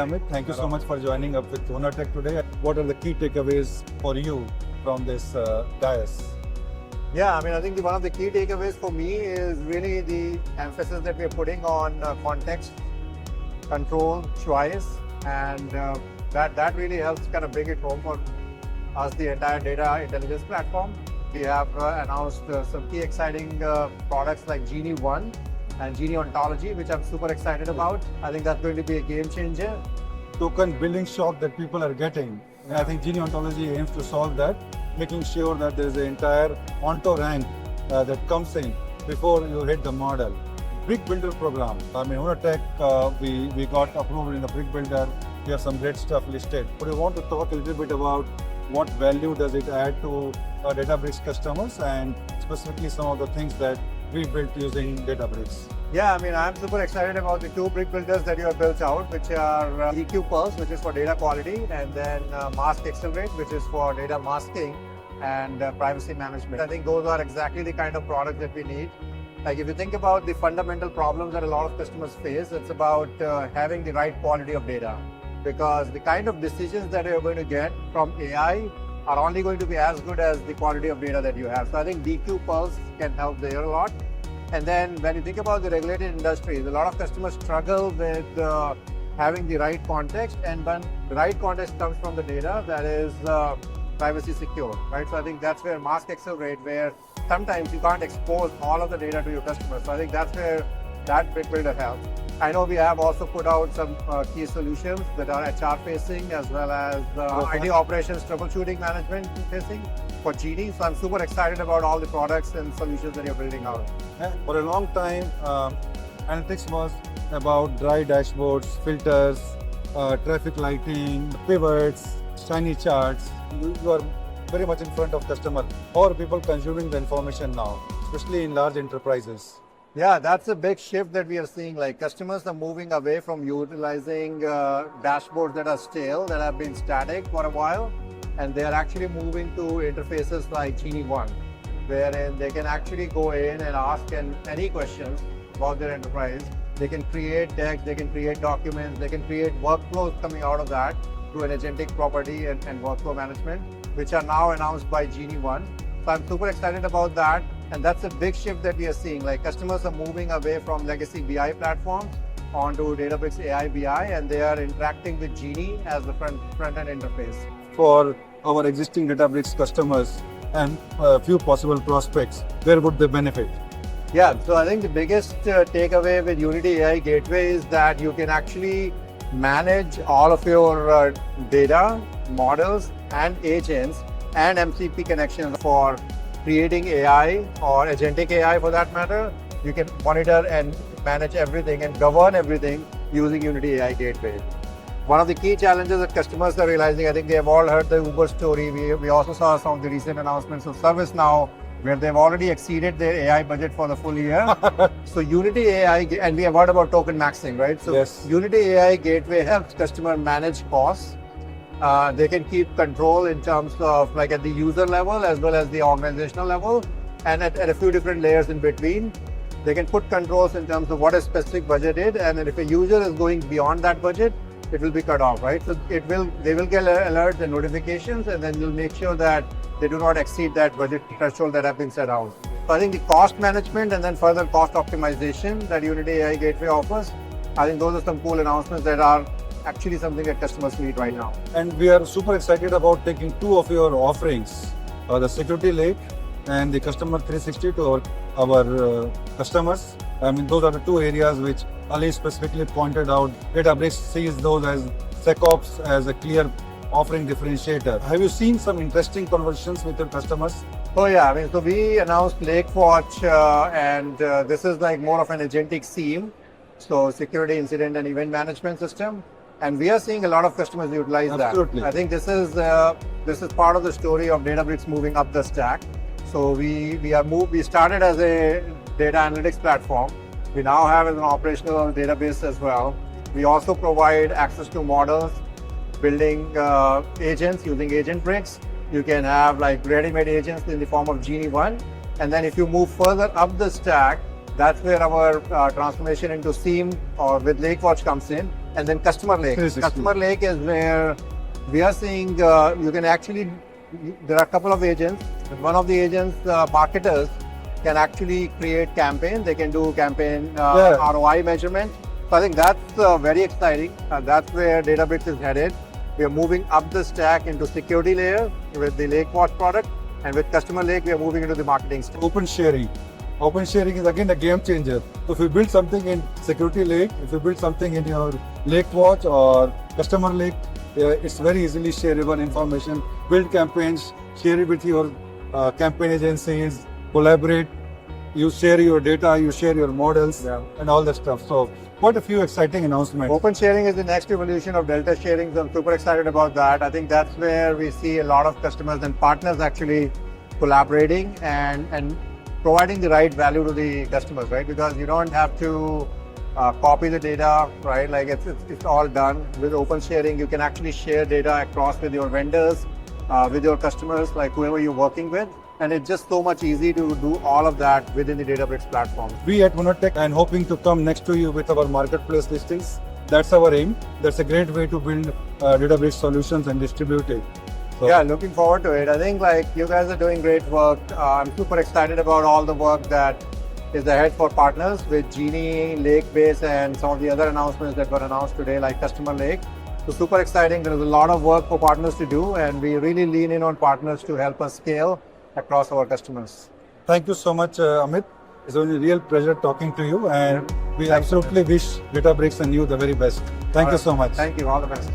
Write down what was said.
Amit. Thank you so much for joining up with Hoonartek today. What are the key takeaways for you from this dais? Yeah, I mean, I think one of the key takeaways for me is really the emphasis that we're putting on context, control, choice, and that really helps kind of bring it home for us, the entire data intelligence platform. We have announced some key exciting products like Genie 1 and Genie Ontology, which I'm super excited about. I think that's going to be a game changer. Token building shock that people are getting. I think Genie Ontology aims to solve that, making sure that there is an entire onto rank that comes in before you hit the model. Brickbuilder program. I mean, Hoonartek, we got approved in the Brickbuilder. We have some great stuff listed. But we want to talk a little bit about what value does it add to Databricks customers and specifically some of the things that we built using Databricks. Yeah, I mean, I'm super excited about the two brick builders that you have built out, which are EQ Pulse, which is for data quality, and then Mask Accelerate, which is for data masking and privacy management. I think those are exactly the kind of products that we need. Like if you think about the fundamental problems that a lot of customers face, it's about having the right quality of data. Because the kind of decisions that you're going to get from AI are only going to be as good as the quality of data that you have. So I think DQ Pulse can help there a lot. And then when you think about the regulated industries, a lot of customers struggle with having the right context, and when the right context comes from the data that is privacy secure, right? So I think that's where Mask Accelerate, where sometimes you can't expose all of the data to your customers. So I think that's where that Brickbuilder helps. I know we have also put out some key solutions that are HR facing as well as IT operations troubleshooting management facing for Genie. So I'm super excited about all the products and solutions that you're building out. For a long time, analytics was about dry dashboards, filters, traffic lighting, pivots, shiny charts. You are very much in front of customer or people consuming the information now, especially in large enterprises. Yeah, that's a big shift that we are seeing. Like customers are moving away from utilizing dashboards that are stale, that have been static for a while, and they are actually moving to interfaces like Genie 1, wherein they can actually go in and ask any questions about their enterprise. They can create decks, they can create documents, they can create workflows coming out of that through an agentic property and workflow management, which are now announced by Genie 1. So I'm super excited about that. And that's a big shift that we are seeing. Like customers are moving away from legacy BI platforms onto Databricks AI BI, and they are interacting with Genie as the front-end interface. For our existing Databricks customers and a few possible prospects, where would they benefit? Yeah, so I think the biggest takeaway with Unity AI Gateway is that you can actually manage all of your data, models, and agents and MCP connections for creating AI or agentic AI for that matter. You can monitor and manage everything and govern everything using Unity AI Gateway. One of the key challenges that customers are realizing, I think they have all heard the Uber story. We also saw some of the recent announcements of ServiceNow, where they've already exceeded their AI budget for the full year. So Unity AI, and we have heard about token maxing, right? So yes. Unity AI Gateway helps customer manage costs. They can keep control in terms of like at the user level as well as the organizational level, and at a few different layers in between. They can put controls in terms of what a specific budget is, and if a user is going beyond that budget, it will be cut off, right? So they will get alerts and notifications, and then we'll make sure that they do not exceed that budget threshold that have been set out. So I think the cost management and then further cost optimization that Unity AI Gateway offers, I think those are some cool announcements that are actually something that customers need right now. And we are super excited about taking two of your offerings, the Security Lake and the Customer 360 to our customers. I mean, those are the two areas which Ali specifically pointed out. Databricks sees those as SecOps as a clear offering differentiator. Have you seen some interesting conversations with your customers? Oh yeah, I mean, so we announced LakeWatch and this is like more of an agentic SIEM, so security incident and event management system. And we are seeing a lot of customers utilize Absolutely. that. I think this is part of the story of Databricks moving up the stack. So we started as a data analytics platform. We now have an operational database as well. We also provide access to models, building agents using agent bricks. You can have like ready-made agents in the form of Genie 1. And then if you move further up the stack, that's where our transformation into SIEM or with LakeWatch comes in, and then customer lake. 360. Customer lake is where we are seeing you can actually, there are a couple of agents. One of the agents, marketers, can actually create campaign. They can do campaign ROI measurement. So I think that's very exciting. That's where Databricks is headed. We are moving up the stack into security layer with the Lakewatch product, and with customer lake, we are moving into the marketing stack. Open sharing. Open sharing is again a game changer. So if you build something in security lake, if you build something in your Lakewatch or customer lake, it's very easily shareable information. Build campaigns, share it with your campaign agencies, collaborate. You share your data, you share your models, and all that stuff. So quite a few exciting announcements. Open sharing is the next evolution of Delta sharing. So I'm super excited about that. I think that's where we see a lot of customers and partners actually collaborating and providing the right value to the customers, right? Because you don't have to copy the data, right? Like it's all done. With open sharing, you can actually share data across with your vendors, with your customers, like whoever you're working with. And it's just so much easy to do all of that within the Databricks platform. We at Hoonartek are hoping to come next to you with our marketplace listings. That's our aim. That's a great way to build Databricks solutions and distribute it. So, yeah, looking forward to it. I think like you guys are doing great work. I'm super excited about all the work that is ahead for partners with Genie, Lakebase, and some of the other announcements that were announced today, like Customer Lake. So super exciting. There's a lot of work for partners to do, and we really lean in on partners to help us scale across our customers. Thank you so much, Amit. It's a real pleasure talking to you, and we absolutely wish Databricks and you the very best. Thank you so much. Thank you. All the best.